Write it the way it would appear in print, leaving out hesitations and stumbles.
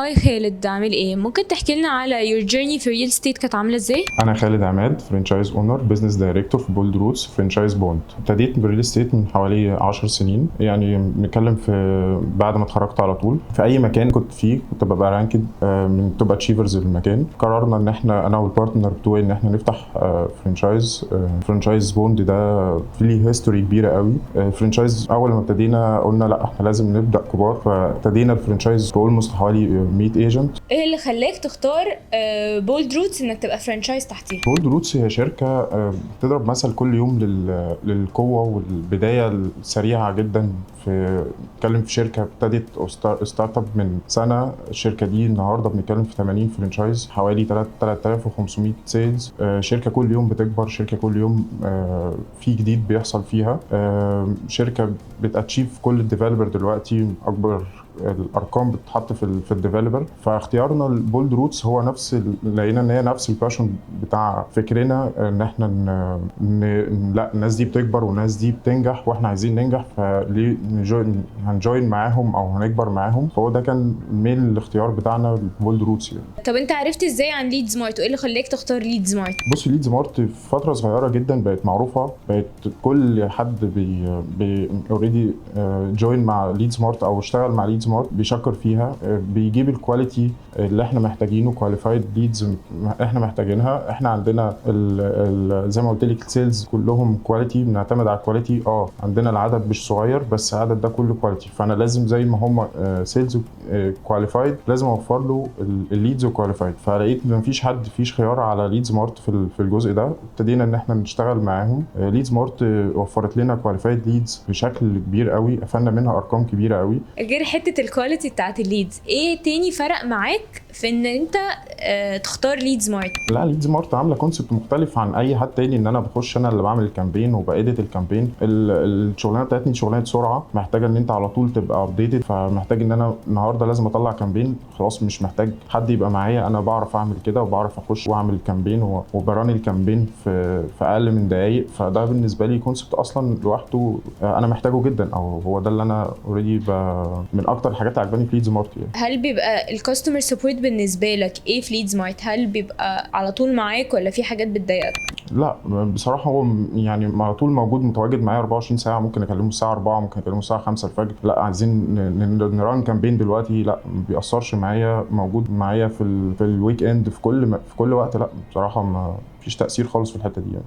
هاي خالد، عامل ايه؟ ممكن تحكي لنا على your journey في real estate كانت عاملة ازاي؟ انا خالد عماد، فرانشايز اونر بزنس دايركتور في بولد روتس فرانشايز بوند. ابتديت بالريل استيت من حوالي 10 سنين، يعني بنتكلم في بعد ما اتخرجت على طول. في اي مكان كنت فيه كنت ببقى رانكد من توب اتشيفرز المكان. قررنا ان احنا انا والبارتنر بتوعي ان احنا نفتح فرانشايز بوند. ده في ليه هيستوري كبيره قوي. فرانشايز اول ما ابتدينا قلنا لا احنا لازم نبدا كبار، فابتدينا الفرانشايز باولموست حوالي 100 ايجنت. ايه اللي خلاك تختار بولد روتس انك تبقى فرانشايز تحتيها؟ بولد روتس هي شركة بتضرب مثل كل يوم للقوة والبداية السريعة جدا. بنتكلم في شركة ابتدت ستارت اب من سنة. الشركة دي النهاردة بنتكلم في 80 فرانشايز، حوالي 3500 سيلز. شركة كل يوم بتكبر، شركة كل يوم في جديد بيحصل فيها. شركة بتاتشيف كل الديفلوبر دلوقتي اكبر الارقام بتتحط في الديفلوبر. فاختيارنا البولد روتس هو لقينا ان هي نفس الباشن بتاع فكرنا، ان احنا لا الناس دي بتكبر والناس دي بتنجح واحنا عايزين ننجح، فليه هنجوين معاهم او هنكبر معاهم. فهو ده كان مين الاختيار بتاعنا البولد روتس يعني. طب انت عرفت ازاي عن ليد سمارت وايه اللي خلاك تختار ليد سمارت؟ بص، ليد سمارت في فتره صغيره جدا بقت معروفه، بقت كل حد بي اوريدي جوين مع ليد سمارت او اشتغل مع ليد سمارت بيشكر فيها. بيجيب الكواليتي اللي احنا محتاجينه، كواليفايد ليدز احنا محتاجينها. احنا عندنا زي ما قلت لك السيلز كلهم كواليتي، بنعتمد على الكواليتي. عندنا العدد مش صغير بس العدد ده كله كواليتي، فانا لازم زي ما هم سيلز كواليفايد لازم اوفر له الليدز كواليفايد. فلقيت مفيش حد فيش خيار على ليد سمارت في الجزء ده. ابتدينا ان احنا نشتغل معاهم. ليد سمارت وفرت لنا كواليفايد ليدز بشكل كبير قوي، قفلنا منها ارقام كبيره قوي. غير حتة الكواليتي بتاعت الليدز، ايه تاني فرق معاك في ان انت تختار ليد سمارت؟ لا، ليد سمارت عامله كونسبت مختلف عن اي حد تاني، ان انا بخش انا اللي بعمل الكامبين وبأديت الكامبين. الشغلانه بتاعتني شغلانه سرعه، محتاجه ان انت على طول تبقى ابديتد. فمحتاج ان انا النهارده لازم اطلع كامبين، خلاص مش محتاج حد يبقى معايا، انا بعرف اعمل كده وبعرف اخش واعمل كامبين وبراني الكامبين في اقل من دقائق. فده بالنسبه لي كونسبت اصلا لوحده انا محتاجه جدا، او هو ده اللي انا اوريدي من اكتر الحاجات اللي عجباني في ليد سمارت يعني. هل بيبقى الكاستمر سبورت بالنسبة لك ايه في ليد سمارت؟ هل بيبقى على طول معاك ولا في حاجات بتضايقك؟ لا بصراحة هو يعني على طول موجود متواجد معايا 24 ساعة. ممكن أكلمه الساعة 4، ممكن أكلمه الساعة 5 الفجر. لا عايزين نران كامبين دلوقتي، لا ما بيأثرش معايا، موجود معايا في الويك إند في كل وقت. لا بصراحة ما فيش تأثير خالص في الحتة دي يعني.